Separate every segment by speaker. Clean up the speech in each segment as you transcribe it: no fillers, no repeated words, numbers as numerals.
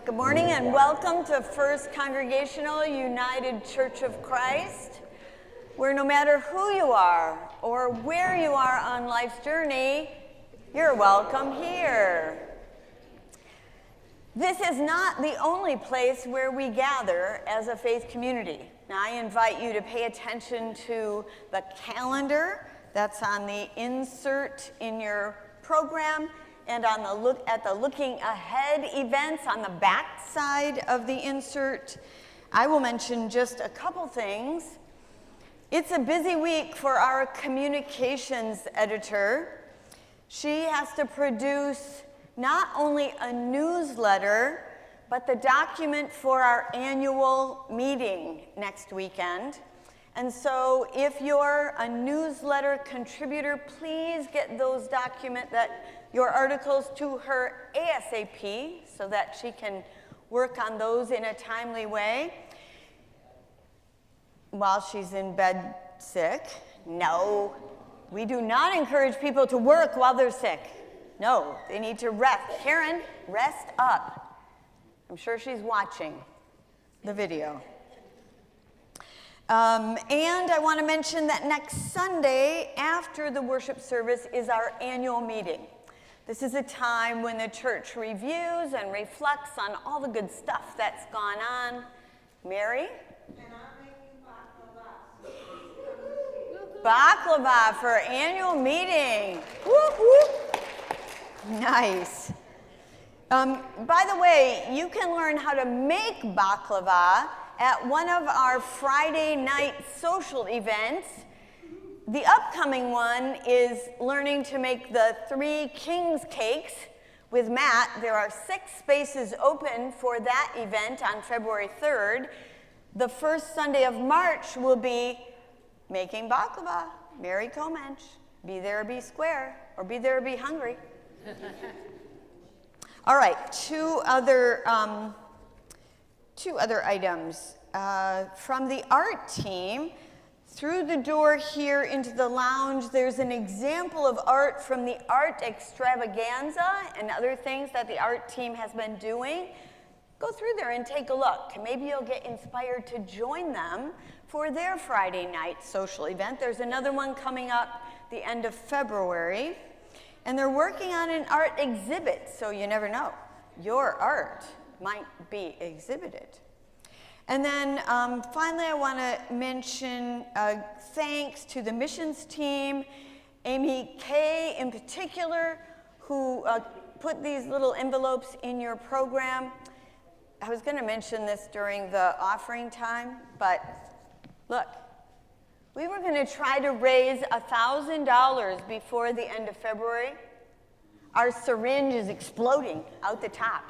Speaker 1: Good morning and welcome to First Congregational United Church of Christ, where no matter who you are or where you are on life's journey, you're welcome here. This is not the only place where we gather as a faith community. Now, I invite you to pay attention to the calendar that's on the insert in your program and on the Looking Ahead events on the back side of the insert. I will mention just a couple things. It's a busy week for our communications editor. She has to produce not only a newsletter, but the document for our annual meeting next weekend. And so if you're a newsletter contributor, please get those your articles to her ASAP so that she can work on those in a timely way while she's in bed sick. No, we do not encourage people to work while they're sick. No, they need to rest. Karen, rest up. I'm sure she's watching the video. And I want to mention that next Sunday after the worship service is our annual meeting. This is a time when the church reviews and reflects on all the good stuff that's gone on. Mary?
Speaker 2: And I'm making baklava.
Speaker 1: Baklava for annual meeting. Whoop, whoop. Nice. By the way, you can learn how to make baklava at one of our Friday night social events. The upcoming one is learning to make the 3 Kings cakes with Matt. There are 6 spaces open for that event on February 3rd. The first Sunday of March will be making baklava. Mary Comench. Be there or be square, or be there or be hungry. All right, two other items. From the art team, through the door here into the lounge, there's an example of art from the art extravaganza and other things that the art team has been doing. Go through there and take a look. Maybe you'll get inspired to join them for their Friday night social event. There's another one coming up the end of February. And they're working on an art exhibit, so you never know. Your art might be exhibited. And then finally, I want to mention thanks to the missions team, Amy Kay in particular, who put these little envelopes in your program. I was going to mention this during the offering time, but look, we were going to try to raise $1,000 before the end of February. Our syringe is exploding out the top.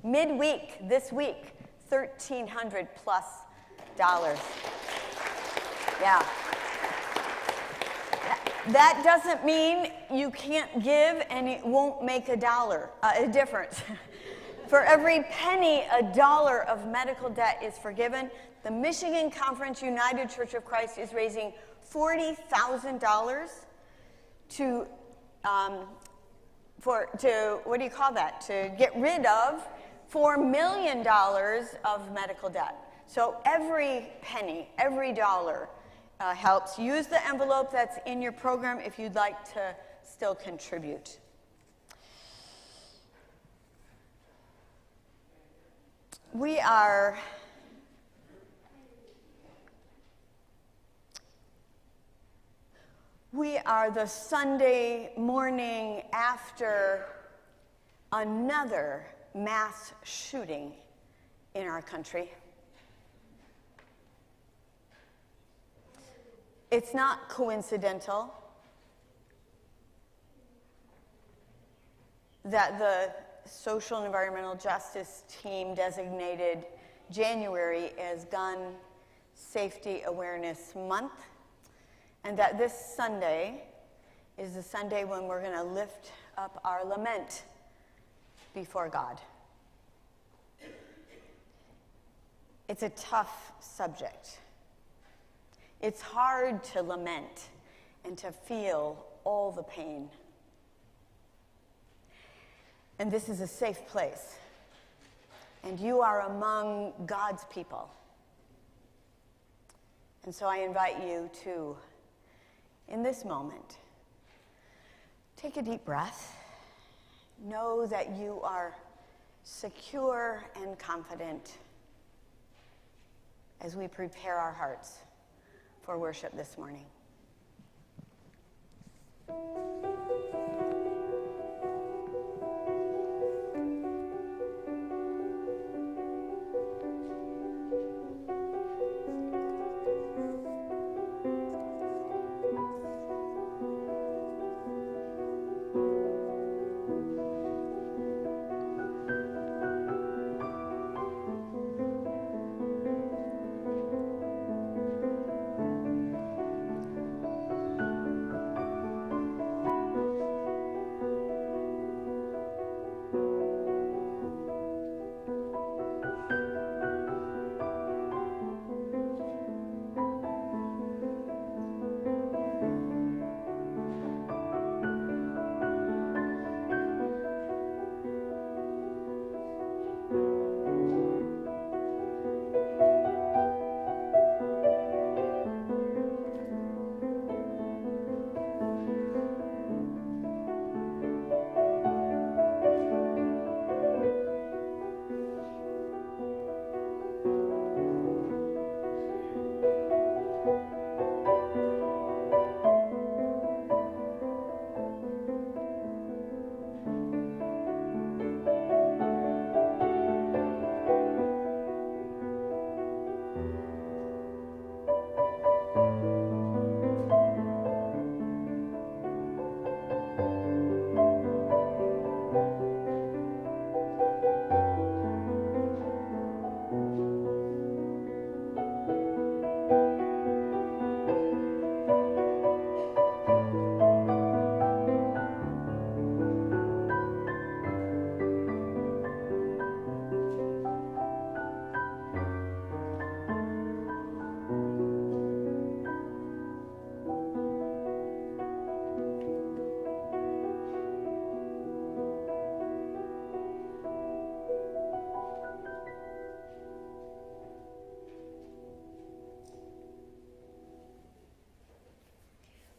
Speaker 1: Midweek, this week, $1,300 plus. Yeah. That doesn't mean you can't give and it won't make a difference. For every penny, $1 of medical debt is forgiven. The Michigan Conference United Church of Christ is raising $40,000 to get rid of $4 million of medical debt. So every penny, every dollar helps. Use the envelope that's in your program if you'd like to still contribute. We are the Sunday morning after another mass shooting in our country. It's not coincidental that the Social and Environmental Justice team designated January as Gun Safety Awareness Month, and that this Sunday is the Sunday when we're going to lift up our lament before God. It's a tough subject. It's hard to lament and to feel all the pain. And this is a safe place and you are among God's people. And so I invite you to, in this moment, take a deep breath. Know that you are secure and confident as we prepare our hearts for worship this morning.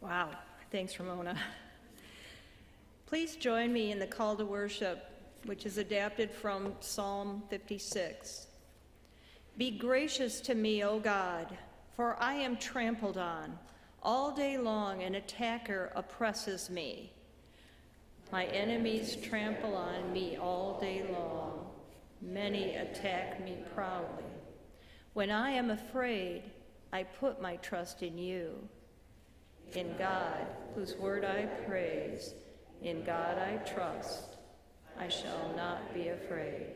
Speaker 2: Wow, thanks, Ramona. Please join me in the call to worship, which is adapted from Psalm 56. Be gracious to me, O God, for I am trampled on. All day long an attacker oppresses me. My enemies trample on me all day long. Many attack me proudly. When I am afraid, I put my trust in you. In God, whose word I praise, in God I trust. I shall not be afraid.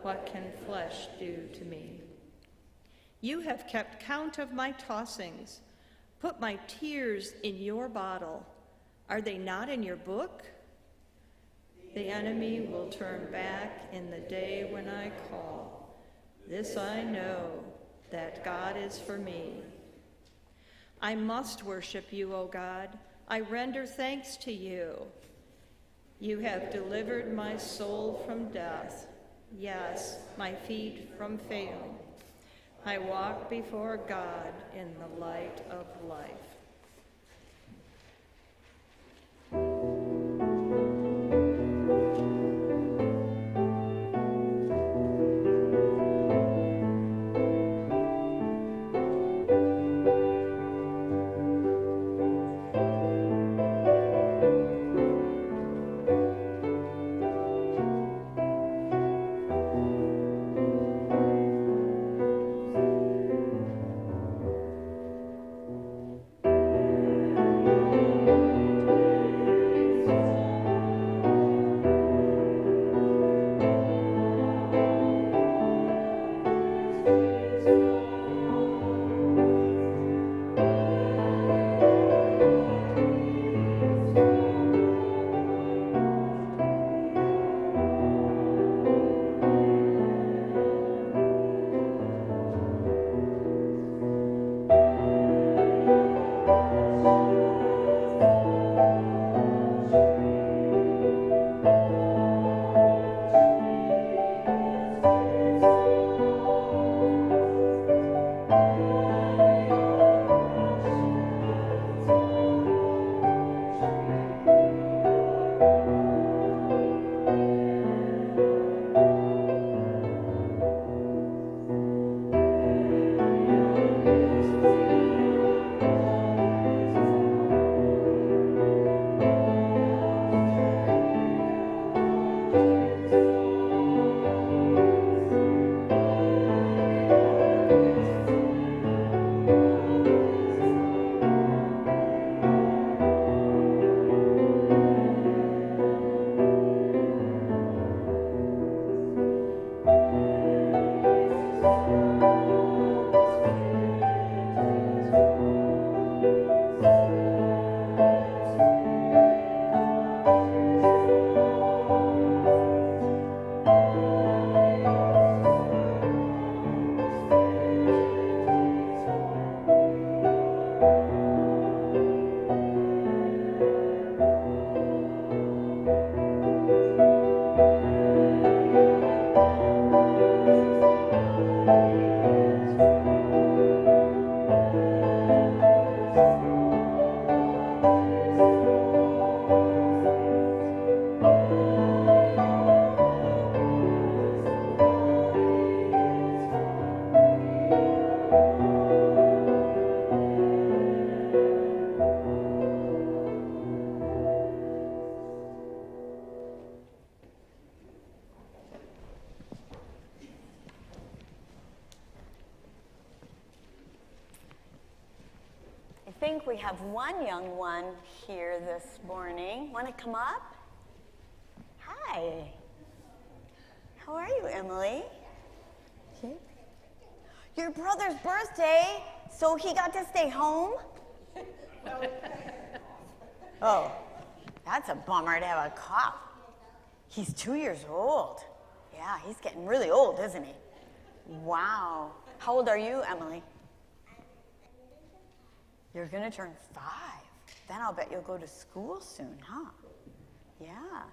Speaker 2: What can flesh do to me? You have kept count of my tossings. Put my tears in your bottle. Are they not in your book? The enemy will turn back in the day when I call. This I know, that God is for me. I must worship you, O God. I render thanks to you. You have delivered my soul from death, yes, my feet from failing. I walk before God in the light of life.
Speaker 1: think we have one young one here this morning. Want to come up? Hi. How are you, Emily? Okay. Your brother's birthday, so he got to stay home? Oh, that's a bummer to have a cough. He's 2 years old. Yeah, he's getting really old, isn't he? Wow. How old are you, Emily? You're going to turn 5. Then I'll bet you'll go to school soon, huh? Yeah.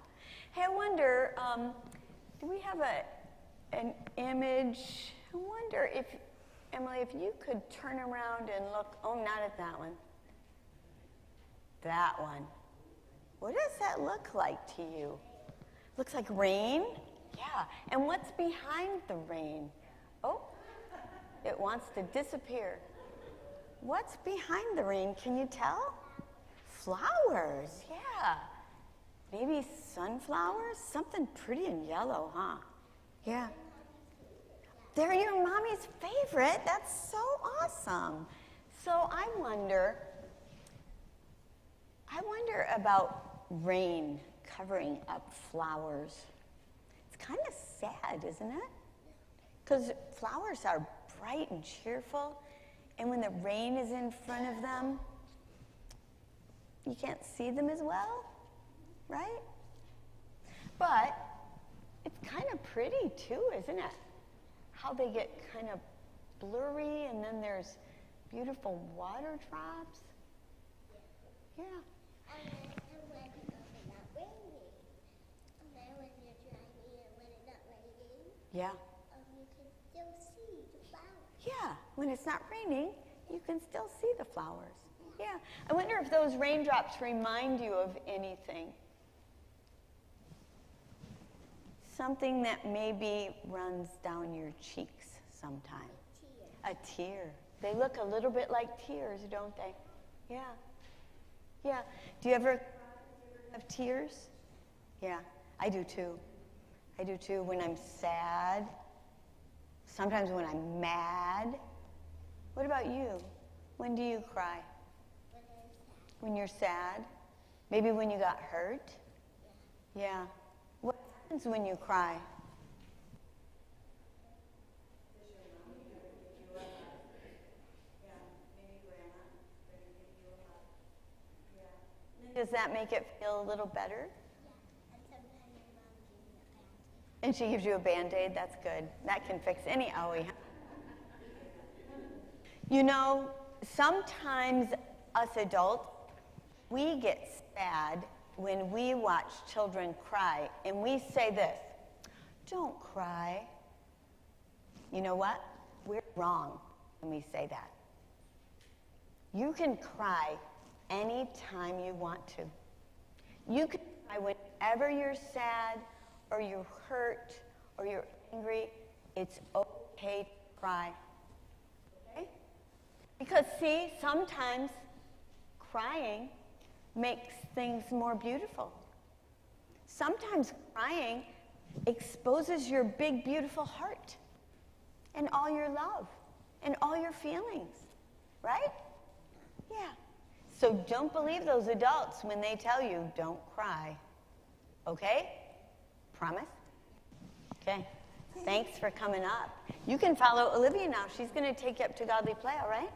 Speaker 1: Hey, I wonder, do we have an image? I wonder if, Emily, if you could turn around and look. Oh, not at that one. That one. What does that look like to you? Looks like rain? Yeah. And what's behind the rain? Oh, it wants to disappear. What's behind the rain? Can you tell? Flowers, yeah. Maybe sunflowers? Something pretty and yellow, huh? Yeah. They're your mommy's favorite. That's so awesome. So I wonder about rain covering up flowers. It's kind of sad, isn't it? Because flowers are bright and cheerful, and when the rain is in front of them, you can't see them as well, right? But it's kind of pretty too, isn't it? How they get kind of blurry, and then there's beautiful water drops. Yeah.
Speaker 3: And when it's not raining, and then when you're driving and when it's not raining,
Speaker 1: Yeah.
Speaker 3: you can still see the flowers.
Speaker 1: Yeah. When it's not raining, you can still see the flowers. Yeah. I wonder if those raindrops remind you of anything. Something that maybe runs down your cheeks sometime. A tear. They look a little bit like tears, don't they? Yeah. Yeah. Do you ever have tears? Yeah, I do too. I do too when I'm sad. Sometimes when I'm mad. What about you? When do you cry?
Speaker 3: When I'm sad.
Speaker 1: When you're sad? Maybe when you got hurt? Yeah. What happens when you cry? Does that make it feel a little better?
Speaker 3: Yeah. And sometimes my mom gives me a band-aid.
Speaker 1: And she gives you a Band-Aid? That's good. That can fix any owie. You know, sometimes us adults, we get sad when we watch children cry, and we say this, "Don't cry." You know what? We're wrong when we say that. You can cry anytime you want to. You can cry whenever you're sad or you're hurt or you're angry. It's okay to cry. Okay? Because see, sometimes crying makes things more beautiful. Sometimes crying exposes your big, beautiful heart and all your love and all your feelings, right? Yeah. So don't believe those adults when they tell you don't cry. Okay? Promise? Okay. Thanks for coming up. You can follow Olivia now. She's going to take you up to Godly Play, all right?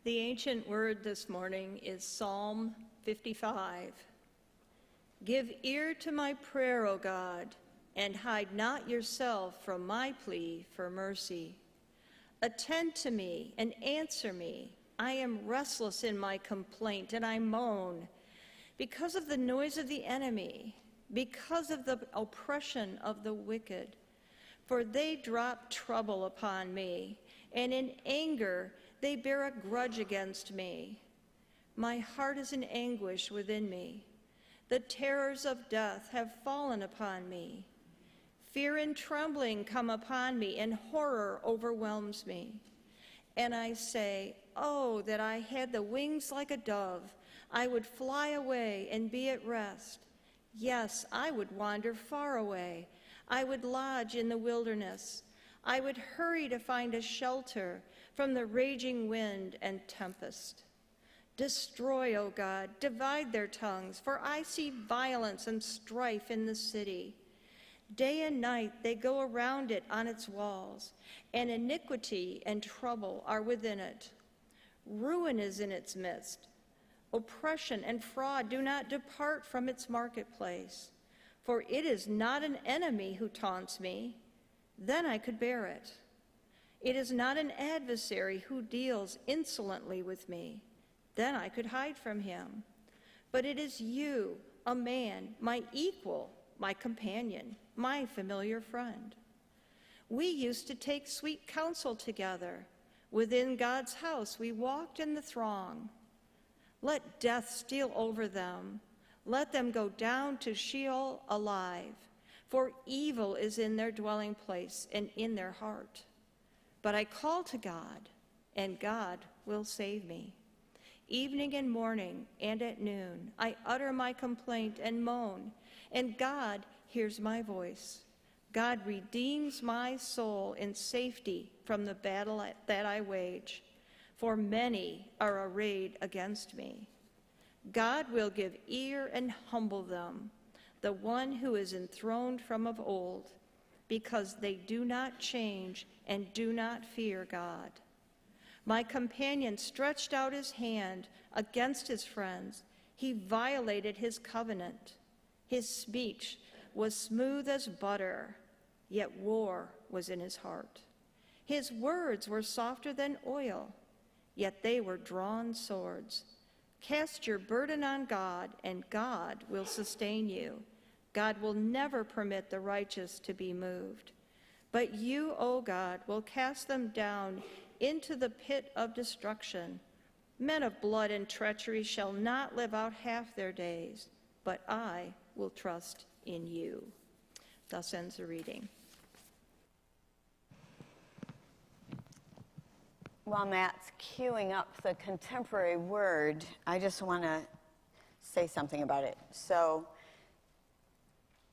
Speaker 2: The ancient word this morning is Psalm 55. Give ear to my prayer, O God, and hide not yourself from my plea for mercy. Attend to me and answer me. I am restless in my complaint, and I moan because of the noise of the enemy, because of the oppression of the wicked. For they drop trouble upon me, and in anger they bear a grudge against me. My heart is in anguish within me. The terrors of death have fallen upon me. Fear and trembling come upon me, and horror overwhelms me. And I say, oh, that I had the wings like a dove. I would fly away and be at rest. Yes, I would wander far away. I would lodge in the wilderness. I would hurry to find a shelter from the raging wind and tempest. Destroy, O God, divide their tongues, for I see violence and strife in the city. Day and night they go around it on its walls, and iniquity and trouble are within it. Ruin is in its midst. Oppression and fraud do not depart from its marketplace. For it is not an enemy who taunts me, then I could bear it. It is not an adversary who deals insolently with me, then I could hide from him. But it is you, a man, my equal, my companion, my familiar friend. We used to take sweet counsel together. Within God's house we walked in the throng. Let death steal over them. Let them go down to Sheol alive, for evil is in their dwelling place and in their heart. But I call to God, and God will save me. Evening and morning and at noon, I utter my complaint and moan, and God hears my voice. God redeems my soul in safety from the battle that I wage, for many are arrayed against me. God will give ear and humble them, the one who is enthroned from of old, because they do not change and do not fear God. My companion stretched out his hand against his friends. He violated his covenant. His speech was smooth as butter, yet war was in his heart. His words were softer than oil, yet they were drawn swords. Cast your burden on God, and God will sustain you. God will never permit the righteous to be moved. But you, O God, will cast them down into the pit of destruction. Men of blood and treachery shall not live out half their days, but I will trust in you. Thus ends the reading.
Speaker 1: While Matt's queuing up the contemporary word, I just want to say something about it. So,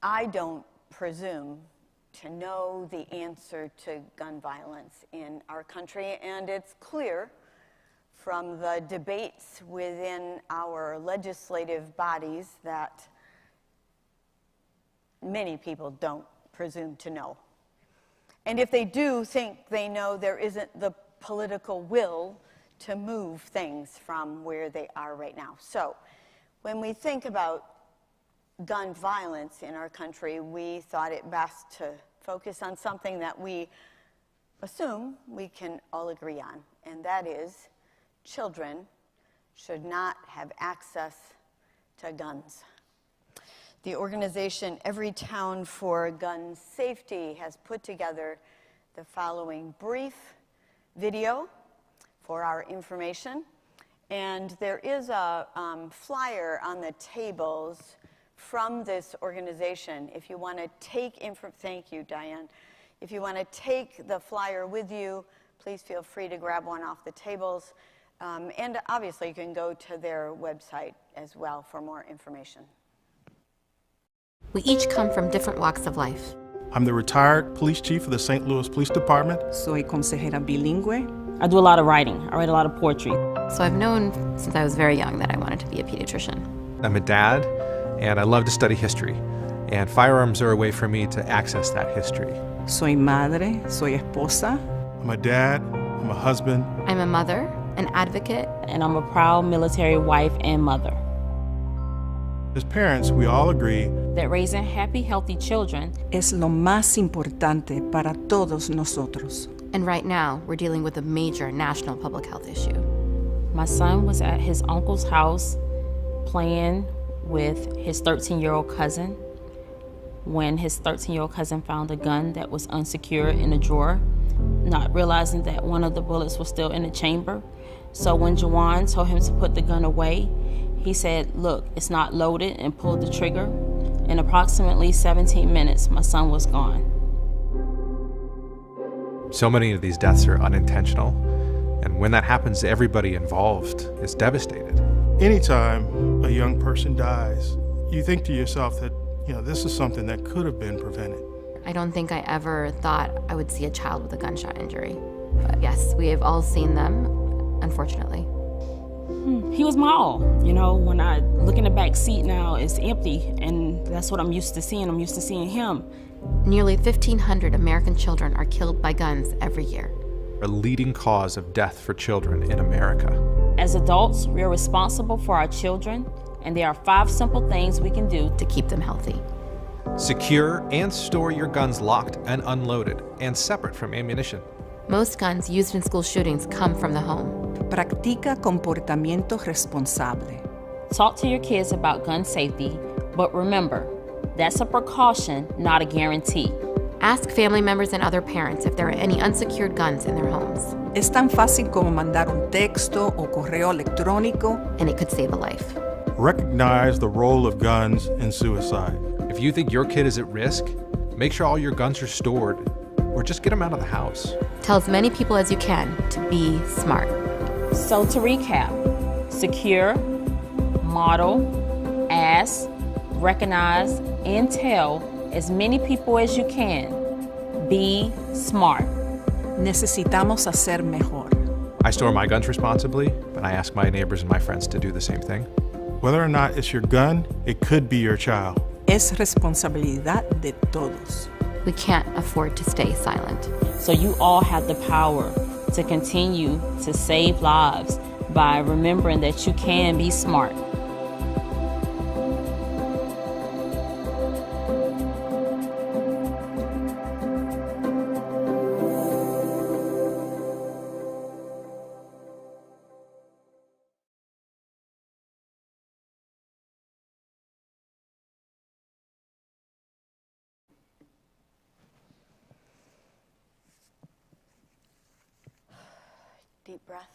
Speaker 1: I don't presume to know the answer to gun violence in our country, and it's clear from the debates within our legislative bodies that many people don't presume to know. And if they do think they know, there isn't the political will to move things from where they are right now. So when we think about gun violence in our country, we thought it best to focus on something that we assume we can all agree on, and that is children should not have access to guns. The organization Every Town for Gun Safety has put together the following brief video for our information. And there is a flyer on the tables from this organization. If you want to take thank you, Diane. If you want to take the flyer with you, please feel free to grab one off the tables. And obviously, you can go to their website as well for more information.
Speaker 4: We each come from different walks of life.
Speaker 5: I'm the retired police chief of the St. Louis Police Department.
Speaker 6: Soy consejera bilingüe.
Speaker 7: I do a lot of writing. I write a lot of poetry.
Speaker 4: So I've known since I was very young that I wanted to be a pediatrician.
Speaker 8: I'm a dad, and I love to study history. And firearms are a way for me to access that history.
Speaker 6: Soy madre, soy esposa.
Speaker 5: I'm a dad, I'm a husband.
Speaker 4: I'm a mother, an advocate,
Speaker 7: and I'm a proud military wife and mother.
Speaker 5: As parents, we all agree
Speaker 7: That raising happy, healthy children
Speaker 6: es lo más importante para todos nosotros.
Speaker 4: and right now we're dealing with a major national public health issue.
Speaker 7: My son was at his uncle's house playing with his 13-year-old cousin when his 13-year-old cousin found a gun that was unsecured in a drawer, not realizing that one of the bullets was still in the chamber. So when Jawan told him to put the gun away, he said, "Look, it's not loaded," and pulled the trigger. In approximately 17 minutes, my son was gone.
Speaker 8: So many of these deaths are unintentional, and when that happens to everybody involved, it's devastated.
Speaker 5: anytime a young person dies, you think to yourself that, this is something that could have been prevented.
Speaker 4: I don't think I ever thought I would see a child with a gunshot injury. But yes, we have all seen them, unfortunately.
Speaker 7: He was my all. When I look in the back seat now, it's empty, and that's what I'm used to seeing. I'm used to seeing him.
Speaker 4: Nearly 1,500 American children are killed by guns every year.
Speaker 8: A leading cause of death for children in America.
Speaker 7: As adults, we are responsible for our children, and there are 5 simple things we can do
Speaker 4: To keep them healthy.
Speaker 8: Secure and store your guns locked and unloaded and separate from ammunition.
Speaker 4: Most guns used in school shootings come from the home.
Speaker 6: Practica comportamiento responsable.
Speaker 7: Talk to your kids about gun safety, but remember, that's a precaution, not a guarantee.
Speaker 4: Ask family members and other parents if there are any unsecured guns in their homes,
Speaker 6: Es tan fácil como mandar un texto o correo electrónico.
Speaker 4: and it could save a life.
Speaker 5: Recognize the role of guns in suicide.
Speaker 8: If you think your kid is at risk, make sure all your guns are stored or just get them out of the house.
Speaker 4: Tell as many people as you can to be smart.
Speaker 7: So to recap, secure, model, ask, recognize, and tell as many people as you can. Be smart.
Speaker 6: Necesitamos hacer mejor.
Speaker 8: I store my guns responsibly, but I ask my neighbors and my friends to do the same thing.
Speaker 5: Whether or not it's your gun, it could be your child.
Speaker 6: Es responsabilidad de todos.
Speaker 4: We can't afford to stay silent.
Speaker 7: So you all have the power to continue to save lives by remembering that you can be smart.
Speaker 1: Deep breath.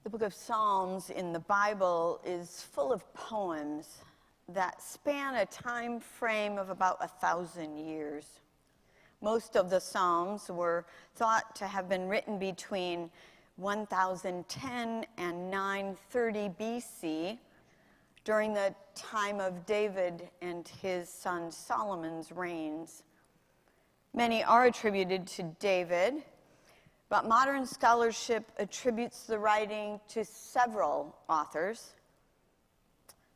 Speaker 1: The book of Psalms in the Bible is full of poems that span a time frame of about 1,000 years. Most of the Psalms were thought to have been written between 1010 and 930 BC during the time of David and his son Solomon's reigns. Many are attributed to David, but modern scholarship attributes the writing to several authors.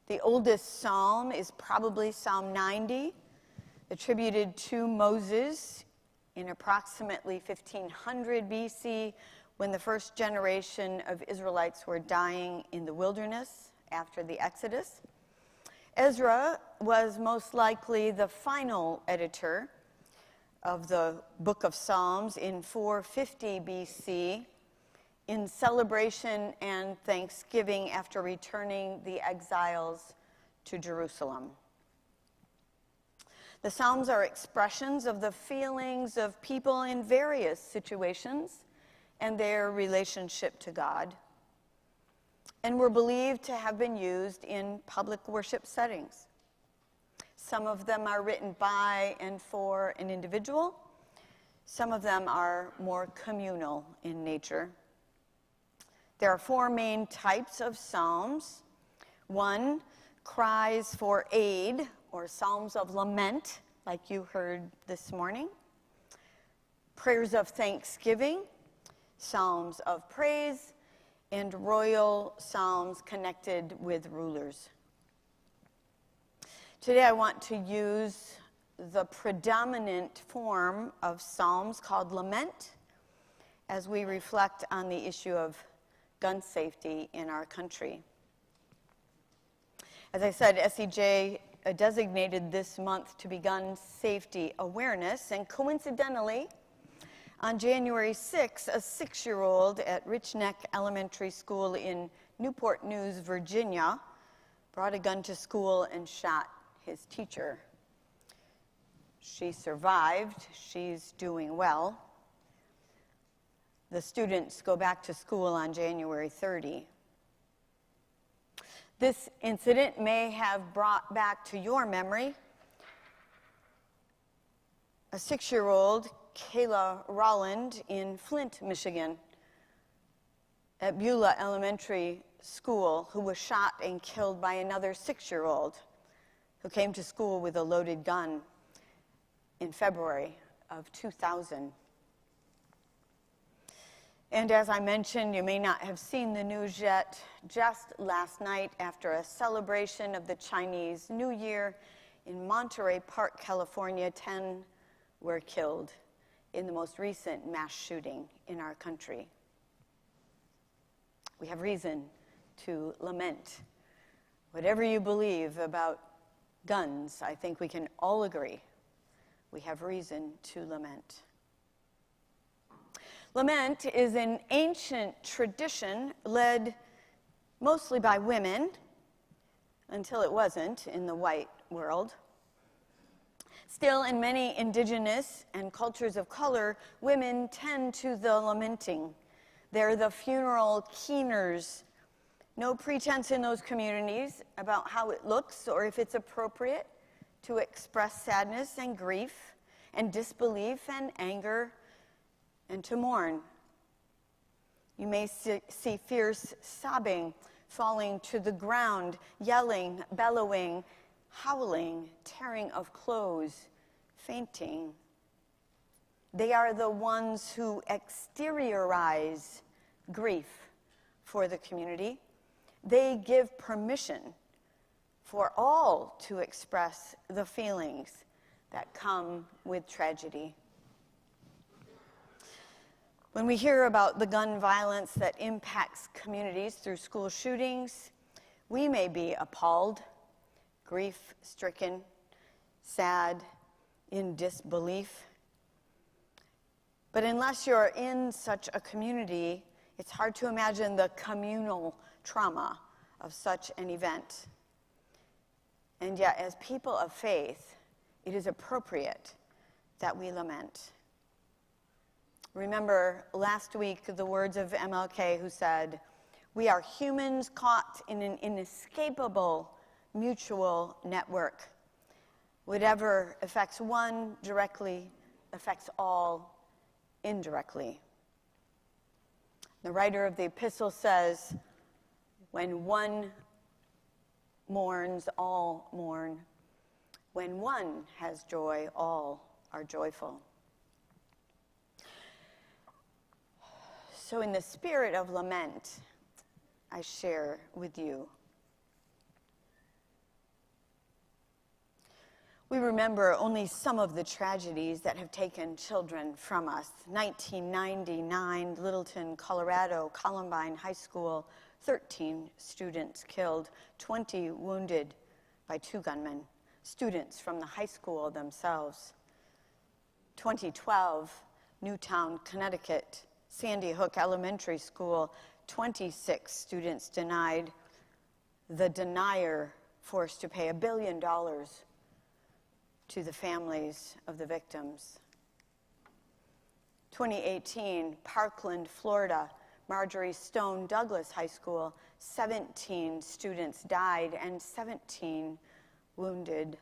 Speaker 1: The oldest psalm is probably Psalm 90, attributed to Moses in approximately 1500 BC, when the first generation of Israelites were dying in the wilderness after the Exodus. Ezra was most likely the final editor of the book of Psalms in 450 BC in celebration and thanksgiving after returning the exiles to Jerusalem. The Psalms are expressions of the feelings of people in various situations and their relationship to God, and were believed to have been used in public worship settings. Some of them are written by and for an individual. Some of them are more communal in nature. There are 4 main types of psalms. 1, cries for aid, or psalms of lament, like you heard this morning. Prayers of thanksgiving, psalms of praise, and royal psalms connected with rulers. Today I want to use the predominant form of psalms called lament as we reflect on the issue of gun safety in our country. As I said, SEJ designated this month to be Gun Safety Awareness, and coincidentally, on January 6, a 6-year-old at Rich Neck Elementary School in Newport News, Virginia, brought a gun to school and shot his teacher. She survived. She's doing well. The students go back to school on January 30. This incident may have brought back to your memory a 6-year-old, Kayla Rolland, in Flint, Michigan, at Beulah Elementary School, who was shot and killed by another 6-year-old who came to school with a loaded gun in February of 2000. And as I mentioned, you may not have seen the news yet, just last night, after a celebration of the Chinese New Year in Monterey Park, California, 10 were killed in the most recent mass shooting in our country. We have reason to lament. Whatever you believe about guns, I think we can all agree we have reason to lament. Lament is an ancient tradition led mostly by women, until it wasn't in the white world. Still, in many indigenous and cultures of color, women tend to the lamenting. They're the funeral keeners. No pretense in those communities about how it looks or if it's appropriate to express sadness and grief and disbelief and anger and to mourn. You may see fierce sobbing, falling to the ground, yelling, bellowing, howling, tearing of clothes, fainting. They are the ones who exteriorize grief for the community. They give permission for all to express the feelings that come with tragedy. When we hear about the gun violence that impacts communities through school shootings, we may be appalled, grief-stricken, sad, in disbelief. But unless you're in such a community, it's hard to imagine the communal trauma of such an event. And yet, as people of faith, it is appropriate that we lament. Remember last week the words of MLK, who said, "We are humans caught in an inescapable mutual network. Whatever affects one directly affects all indirectly." The writer of the epistle says, "When one mourns, all mourn. When one has joy, all are joyful." So in the spirit of lament, I share with you. We remember only some of the tragedies that have taken children from us. 1999, Littleton, Colorado, Columbine High School, 13 students killed, 20 wounded by 2 gunmen, students from the high school themselves. 2012, Newtown, Connecticut, Sandy Hook Elementary School, 26 students denied, the denier forced to pay $1 billion to the families of the victims. 2018, Parkland, Florida, Marjorie Stone Douglas High School, 17 students died and 17 wounded.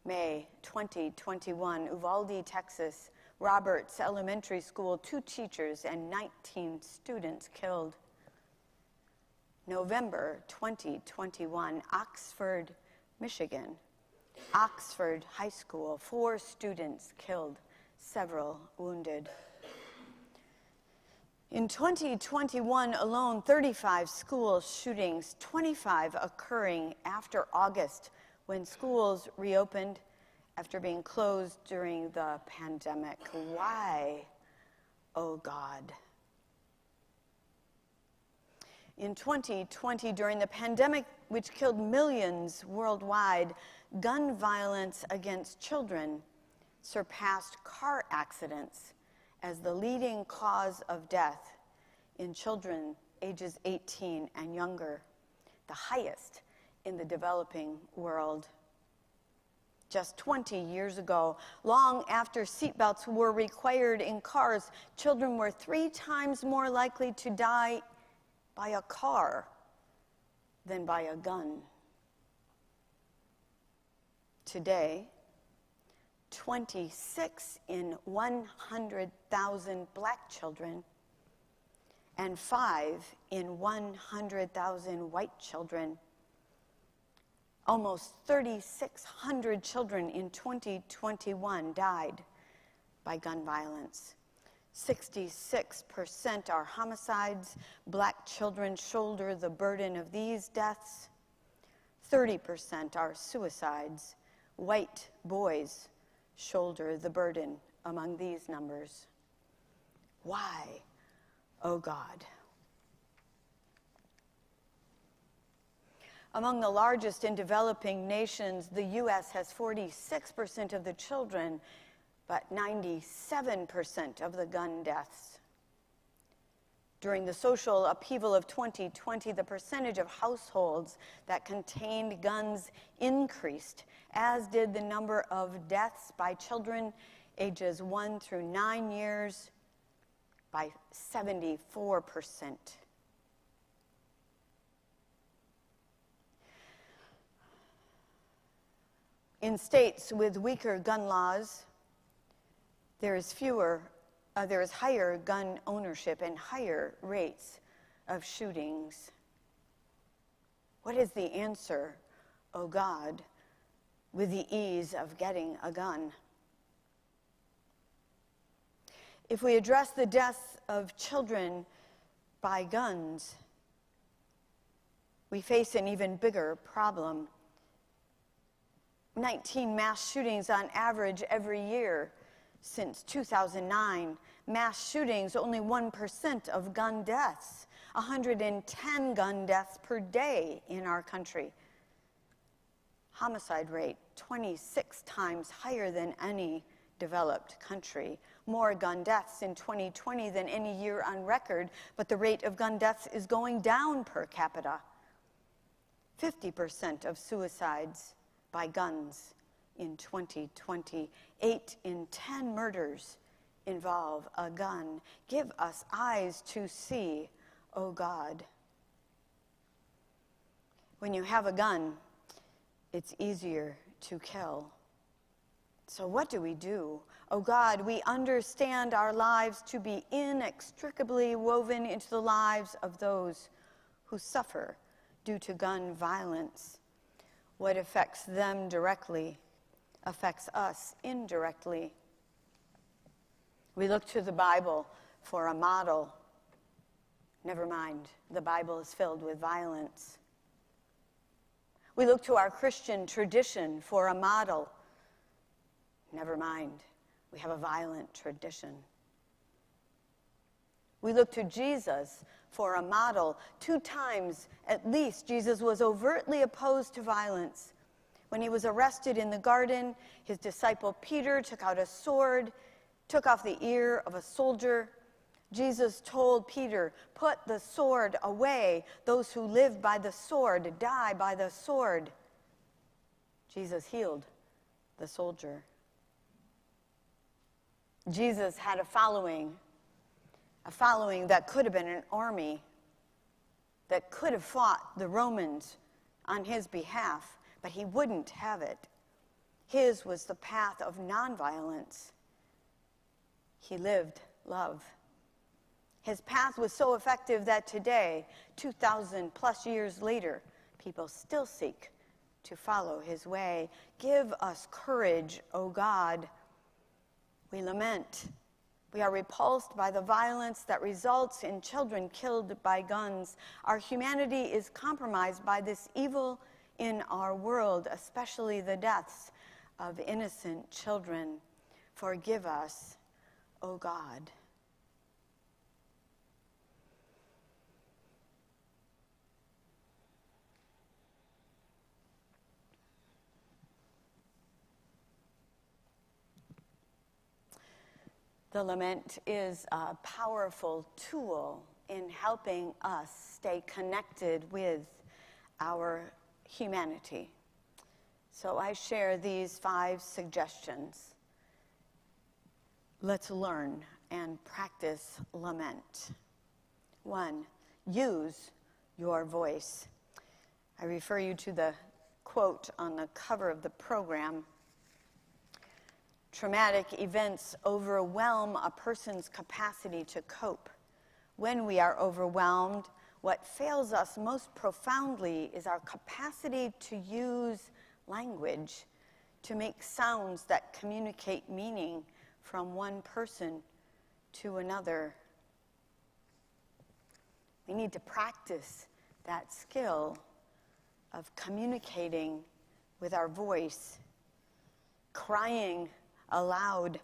Speaker 1: May 2021, Uvalde, Texas, Roberts Elementary School, 2 teachers and 19 students killed. November 2021, Oxford, Michigan, Oxford High School, 4 students killed, several wounded. In 2021 alone, 35 school shootings, 25 occurring after August when schools reopened after being closed during the pandemic. Why, oh God? In 2020, during the pandemic, which killed millions worldwide, gun violence against children surpassed car accidents as the leading cause of death in children ages 18 and younger, the highest in the developing world. Just 20 years ago, long after seatbelts were required in cars, children were 3 times more likely to die by a car than by a gun. Today, 26 in 100,000 black children and 5 in 100,000 white children. Almost 3,600 children in 2021 died by gun violence. 66% are homicides. Black children shoulder the burden of these deaths. 30% are suicides. White boys shoulder the burden among these numbers. Why, oh God? Among the largest in developing nations, the U.S. has 46% of the children, but 97% of the gun deaths. During the social upheaval of 2020, the percentage of households that contained guns increased, as did the number of deaths by children ages 1 through 9 years by 74%. In states with weaker gun laws, there is higher gun ownership and higher rates of shootings. What is the answer, oh God, with the ease of getting a gun? If we address the deaths of children by guns, we face an even bigger problem. 19 mass shootings on average every year since 2009. Mass shootings, only 1% of gun deaths. 110 gun deaths per day in our country. Homicide rate, 26 times higher than any developed country. More gun deaths in 2020 than any year on record, but the rate of gun deaths is going down per capita. 50% of suicides by guns in 2020. 8 in 10 murders involve a gun. Give us eyes to see, oh God. When you have a gun, it's easier to kill. So what do we do? Oh God, we understand our lives to be inextricably woven into the lives of those who suffer due to gun violence. What affects them directly affects us indirectly. We look to the Bible for a model. Never mind, the Bible is filled with violence. We look to our Christian tradition for a model. Never mind, we have a violent tradition. We look to Jesus for a model. 2 times, at least, Jesus was overtly opposed to violence. When he was arrested in the garden, his disciple Peter took out a sword, took off the ear of a soldier. Jesus told Peter, "Put the sword away. Those who live by the sword die by the sword." Jesus healed the soldier. Jesus had a following that could have been an army, that could have fought the Romans on his behalf, but he wouldn't have it. His was the path of nonviolence. He lived love. His path was so effective that today, 2,000 plus years later, people still seek to follow his way. Give us courage, O God. We lament We are repulsed by the violence that results in children killed by guns. Our humanity is compromised by this evil in our world, especially the deaths of innocent children. Forgive us, O God. The lament is a powerful tool in helping us stay connected with our humanity. So I share these 5 suggestions. Let's learn and practice lament. 1, use your voice. I refer you to the quote on the cover of the program. Traumatic events overwhelm a person's capacity to cope. When we are overwhelmed, what fails us most profoundly is our capacity to use language, to make sounds that communicate meaning from one person to another. We need to practice that skill of communicating with our voice, crying aloud,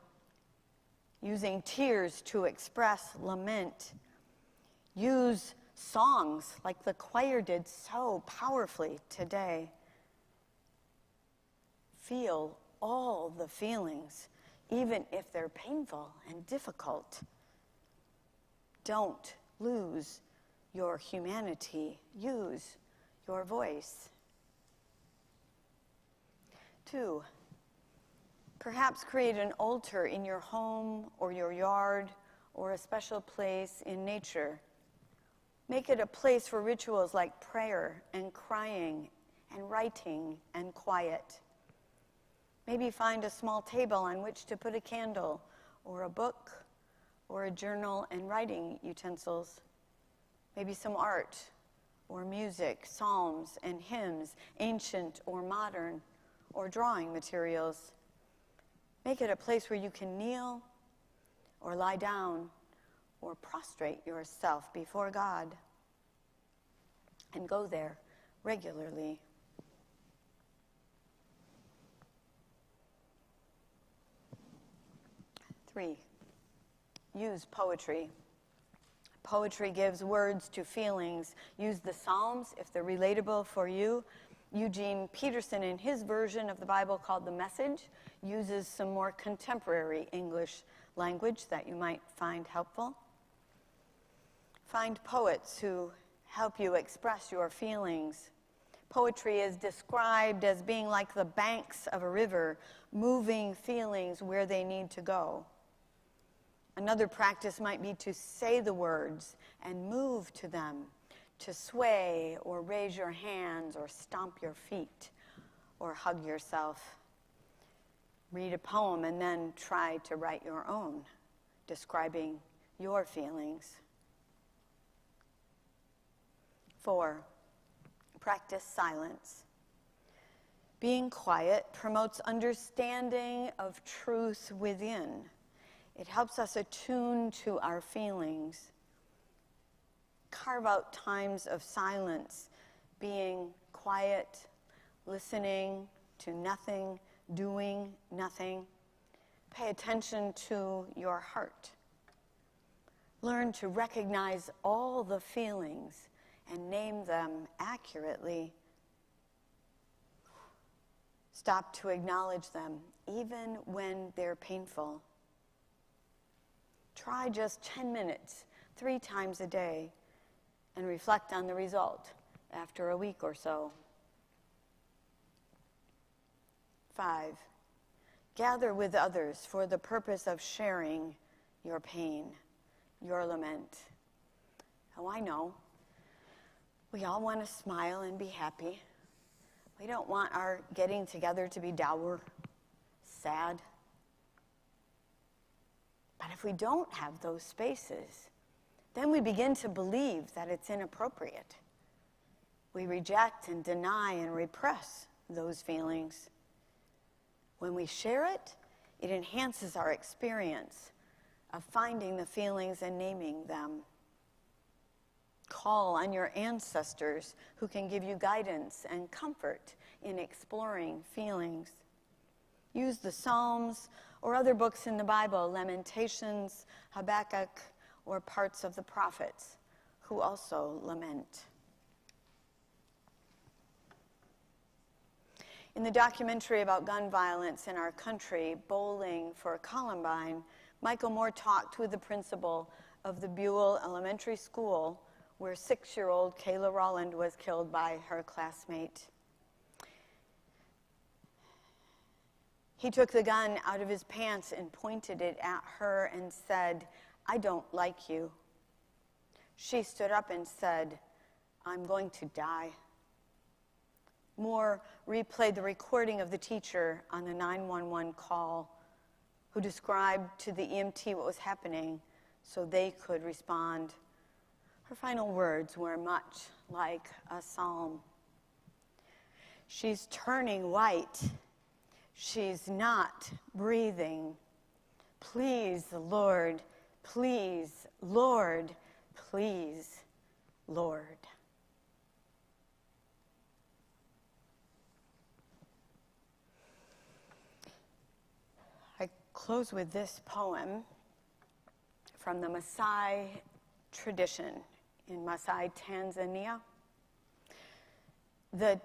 Speaker 1: using tears to express lament. Use songs like the choir did so powerfully today. Feel all the feelings, even if they're painful and difficult. Don't lose your humanity. Use your voice. 2, perhaps create an altar in your home or your yard or a special place in nature. Make it a place for rituals like prayer and crying and writing and quiet. Maybe find a small table on which to put a candle or a book or a journal and writing utensils. Maybe some art or music, psalms and hymns, ancient or modern, or drawing materials. Make it a place where you can kneel or lie down or prostrate yourself before God, and go there regularly. 3, use poetry. Poetry gives words to feelings. Use the Psalms if they're relatable for you. Eugene Peterson, in his version of the Bible called The Message, uses some more contemporary English language that you might find helpful. Find poets who help you express your feelings. Poetry is described as being like the banks of a river, moving feelings where they need to go. Another practice might be to say the words and move to them, to sway or raise your hands or stomp your feet or hug yourself. Read a poem and then try to write your own, describing your feelings. 4, practice silence. Being quiet promotes understanding of truth within. It helps us attune to our feelings. Carve out times of silence, being quiet, listening to nothing, doing nothing. Pay attention to your heart. Learn to recognize all the feelings and name them accurately. Stop to acknowledge them, even when they're painful. Try just 10 minutes, 3 times a day, and reflect on the result after a week or so. 5, gather with others for the purpose of sharing your pain, your lament. Oh, I know. We all want to smile and be happy. We don't want our getting together to be dour, sad. But if we don't have those spaces, then we begin to believe that it's inappropriate. We reject and deny and repress those feelings. When we share it, it enhances our experience of finding the feelings and naming them. Call on your ancestors who can give you guidance and comfort in exploring feelings. Use the Psalms or other books in the Bible, Lamentations, Habakkuk, or parts of the prophets who also lament. In the documentary about gun violence in our country, Bowling for Columbine, Michael Moore talked with the principal of the Buell Elementary School, where 6-year-old Kayla Rowland was killed by her classmate. He took the gun out of his pants and pointed it at her and said, "I don't like you." She stood up and said, "I'm going to die." Moore replayed the recording of the teacher on the 911 call, who described to the EMT what was happening so they could respond. Her final words were much like a psalm. She's turning white. She's not breathing. Please, Lord, please, Lord, please, Lord. I close with this poem from the Maasai tradition in Maasai, Tanzania. The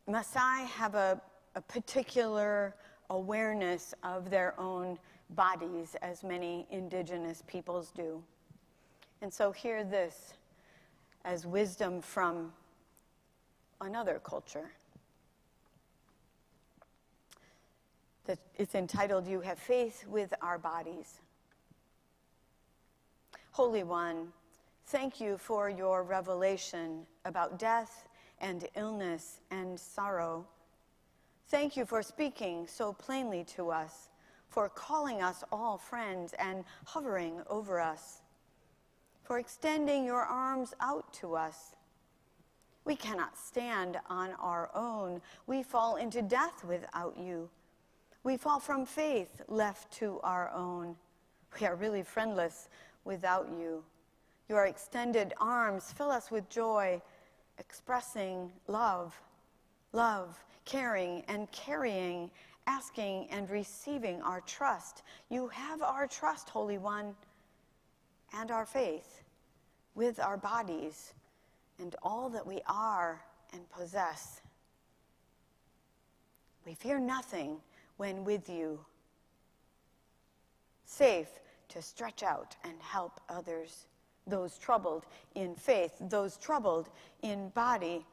Speaker 1: Maasai have a particular awareness of their own bodies, as many indigenous peoples do. And so hear this as wisdom from another culture. It's entitled, "You Have Faith with Our Bodies." Holy One, thank you for your revelation about death and illness and sorrow. Thank you for speaking so plainly to us, for calling us all friends and hovering over us, for extending your arms out to us. We cannot stand on our own. We fall into death without you. We fall from faith left to our own. We are really friendless without you. Your extended arms fill us with joy, expressing love, caring and carrying, asking and receiving our trust. You have our trust, Holy One, and our faith with our bodies and all that we are and possess. We fear nothing when with you, safe to stretch out and help others, those troubled in faith, those troubled in body.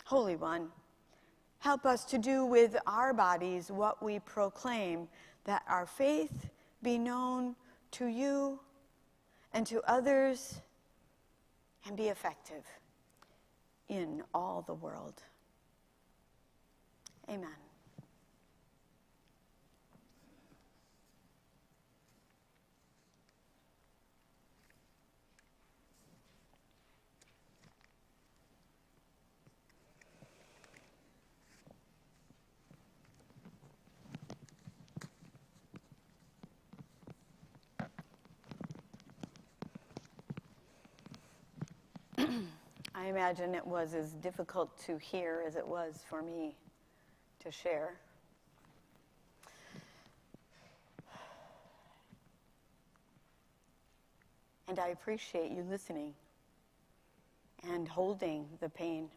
Speaker 1: Holy One, help us to do with our bodies what we proclaim, that our faith be known to you and to others and be effective in all the world. Amen. I imagine it was as difficult to hear as it was for me to share. And I appreciate you listening and holding the pain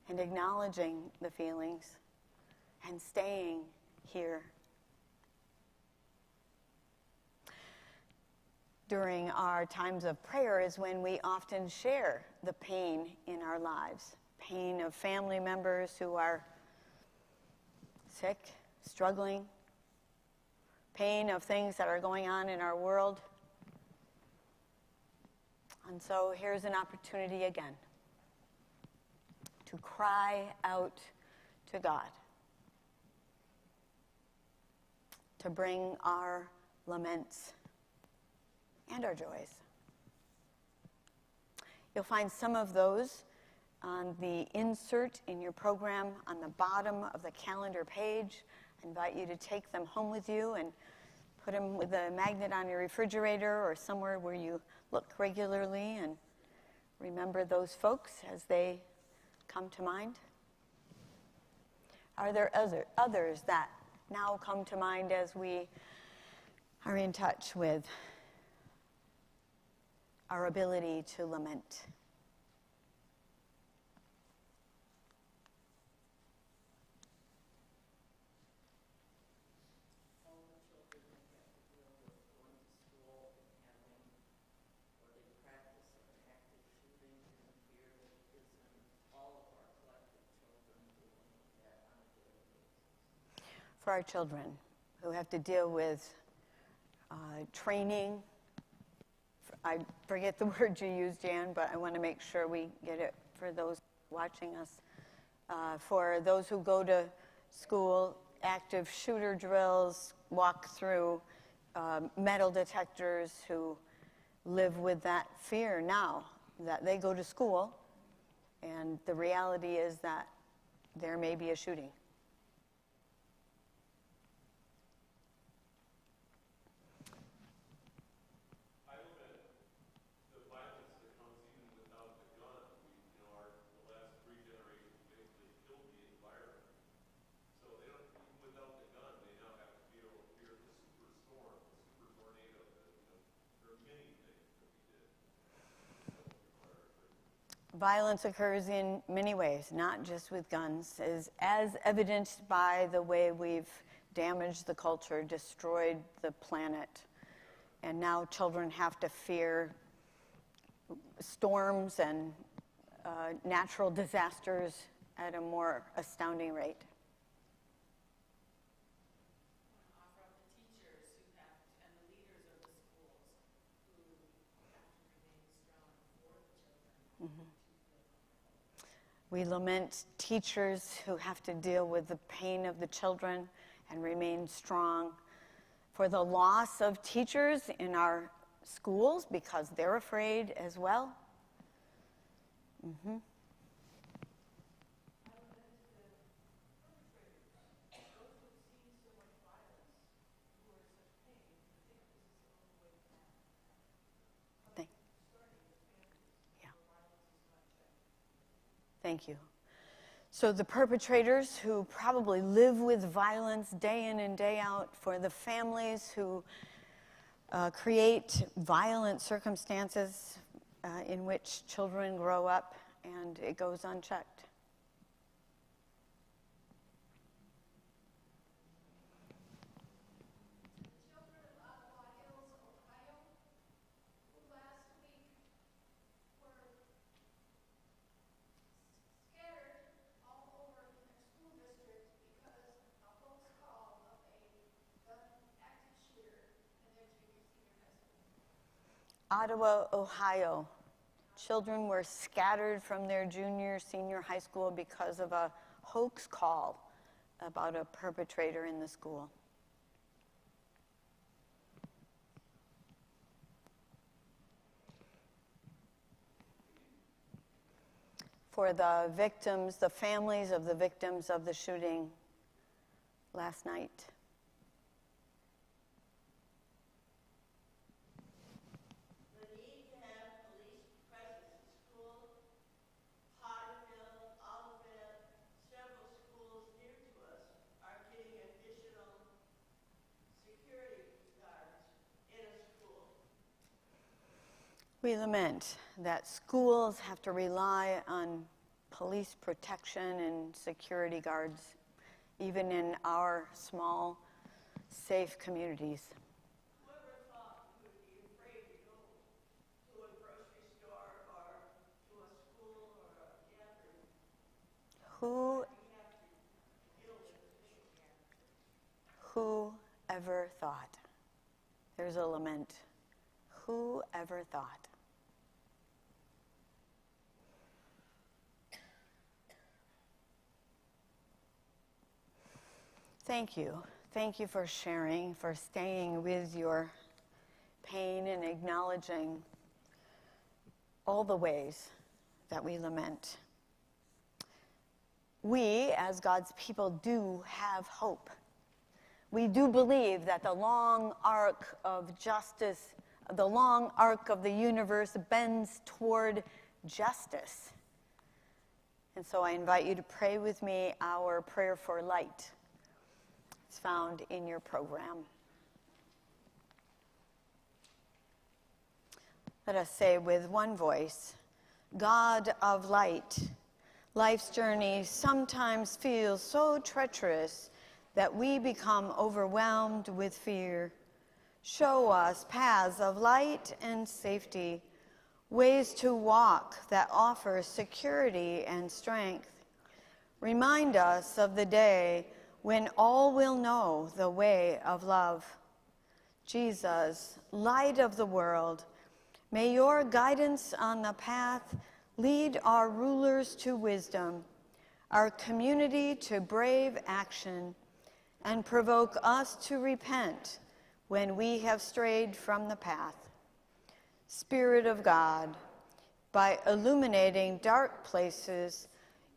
Speaker 1: and acknowledging the feelings and staying here. During our times of prayer is when we often share the pain in our lives. Pain of family members who are sick, struggling. Pain of things that are going on in our world. And so here's an opportunity again to cry out to God, to bring our laments and our joys. You'll find some of those on the insert in your program on the bottom of the calendar page. I invite you to take them home with you and Put them with a magnet on your refrigerator or somewhere where you look regularly and remember those folks as they come to mind. Are there others that now come to mind as we are in touch with our ability to lament? For our children who have to deal with training. I forget the word you used, Jan, but I want to make sure we get it for those watching us. For those who go to school, active shooter drills, walk through metal detectors, who live with that fear now that they go to school and the reality is that there may be a shooting. Violence occurs in many ways, not just with guns, as evidenced by the way we've damaged the culture, destroyed the planet. And now children have to fear storms and natural disasters at a more astounding rate. We lament teachers who have to deal with the pain of the children and remain strong. For the loss of teachers in our schools because they're afraid as well. Mm-hmm. Thank you. So the perpetrators who probably live with violence day in and day out, for the families who create violent circumstances in which children grow up and it goes unchecked. Ottawa, Ohio. Children were scattered from their junior, senior high school because of a hoax call about a perpetrator in the school. For the victims, the families of the victims of the shooting last night. We lament that schools have to rely on police protection and security guards, even in our small, safe communities.
Speaker 9: Whoever thought you would be afraid to go to a grocery store or to a school or a gathering?
Speaker 1: Whoever thought? There's a lament. Whoever thought? Thank you. Thank you for sharing, for staying with your pain and acknowledging all the ways that we lament. We, as God's people, do have hope. We do believe that the long arc of justice, the long arc of the universe bends toward justice. And so I invite you to pray with me our prayer for light. It's found in your program. Let us say with one voice, God of light, life's journey sometimes feels so treacherous that we become overwhelmed with fear. Show us paths of light and safety, ways to walk that offer security and strength. Remind us of the day when all will know the way of love. Jesus, light of the world, may your guidance on the path lead our rulers to wisdom, our community to brave action, and provoke us to repent when we have strayed from the path. Spirit of God, by illuminating dark places,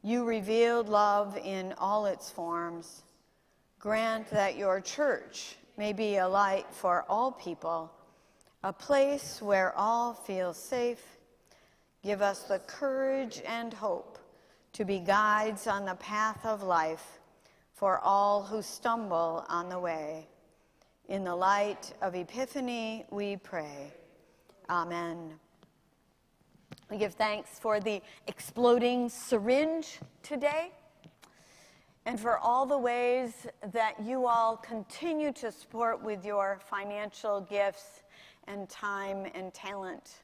Speaker 1: you revealed love in all its forms. Grant that your church may be a light for all people, a place where all feel safe. Give us the courage and hope to be guides on the path of life for all who stumble on the way. In the light of Epiphany, we pray. Amen. We give thanks for the exploding syringe today and for all the ways that you all continue to support with your financial gifts and time and talent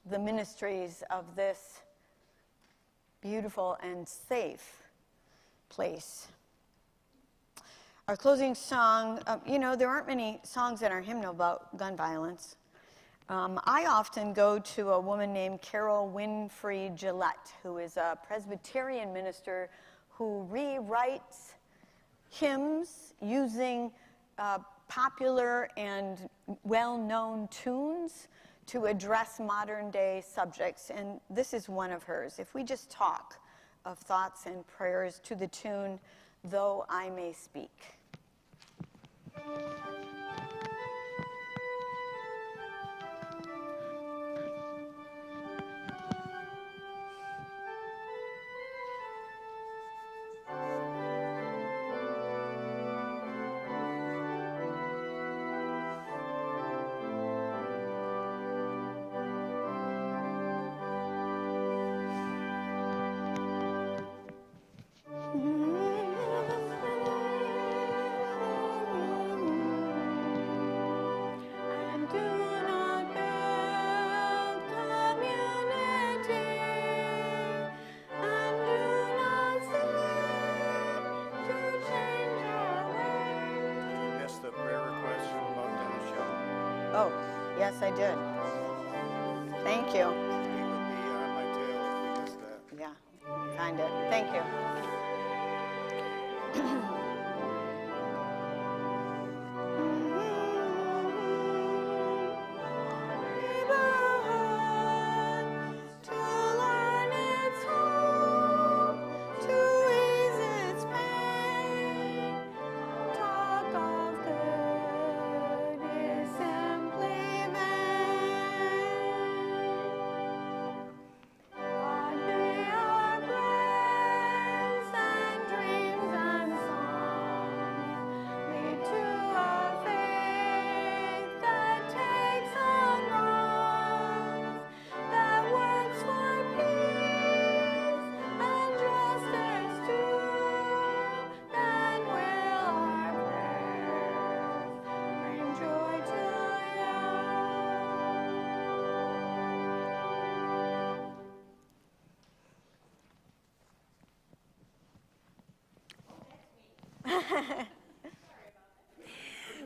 Speaker 1: the ministries of this beautiful and safe place. Our closing song, there aren't many songs in our hymnal about gun violence. I often go to a woman named Carol Winfrey Gillette, who is a Presbyterian minister who rewrites hymns using popular and well-known tunes to address modern-day subjects, and this is one of hers. If we just talk of thoughts and prayers to the tune, Though I May Speak. Oh, yes, I did. Thank you.
Speaker 5: It would be on my tail if we missed that.
Speaker 1: Yeah, kind of. Thank you.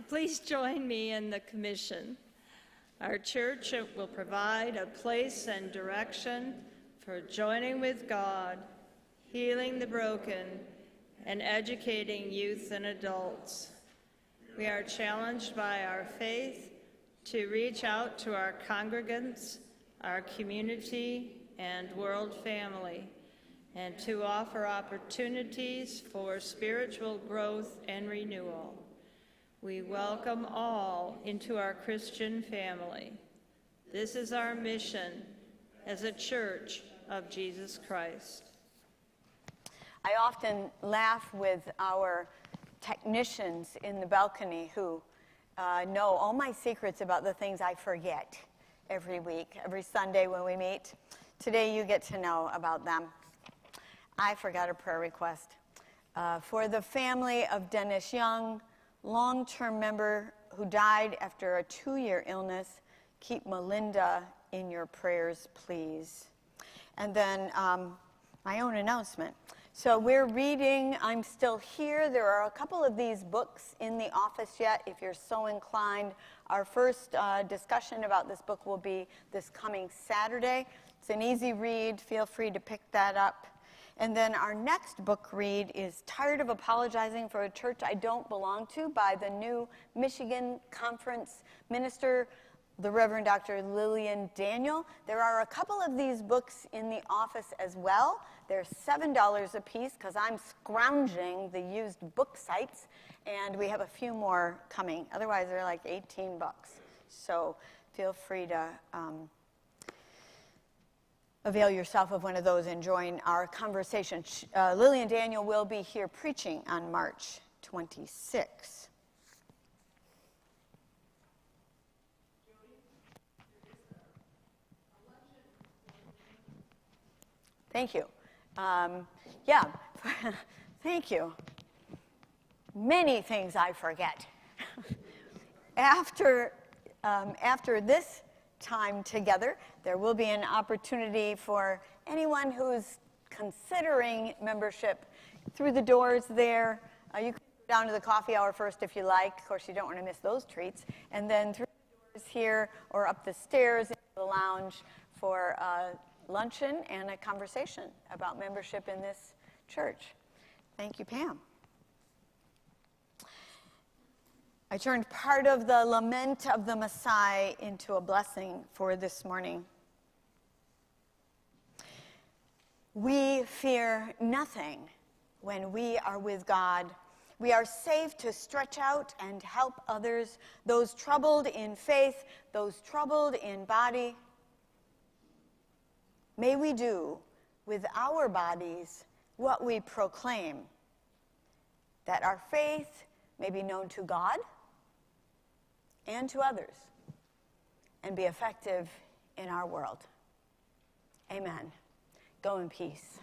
Speaker 2: Please join me in the commission. Our church will provide a place and direction for joining with God, healing the broken, and educating youth and adults. We are challenged by our faith to reach out to our congregants, our community, and world family, and to offer opportunities for spiritual growth and renewal. We welcome all into our Christian family. This is our mission as a church of Jesus Christ.
Speaker 1: I often laugh with our technicians in the balcony who know all my secrets about the things I forget every week, every Sunday when we meet. Today you get to know about them. I forgot a prayer request. For the family of Dennis Young, long-term member who died after a 2-year illness, keep Melinda in your prayers, please. And then my own announcement. So we're reading I'm Still Here. There are a couple of these books in the office yet, if you're so inclined. Our first discussion about this book will be this coming Saturday. It's an easy read. Feel free to pick that up. And then our next book read is Tired of Apologizing for a Church I Don't Belong to by the new Michigan Conference minister, the Reverend Dr. Lillian Daniel. There are a couple of these books in the office as well. They're $7 a piece because I'm scrounging the used book sites, and we have a few more coming. Otherwise, they're like $18. So feel free to avail yourself of one of those and join our conversation. Lillian Daniel will be here preaching on March 26th. Thank you. Yeah, thank you. Many things I forget. After this time together, there will be an opportunity for anyone who's considering membership through the doors there. You can go down to the coffee hour first if you like. Of course, you don't want to miss those treats. And then through the doors here or up the stairs into the lounge for luncheon and a conversation about membership in this church. Thank you, Pam. I turned part of the lament of the Messiah into a blessing for this morning. We fear nothing when we are with God. We are safe to stretch out and help others, those troubled in faith, those troubled in body. May we do with our bodies what we proclaim, that our faith may be known to God and to others, and be effective in our world. Amen. Go in peace.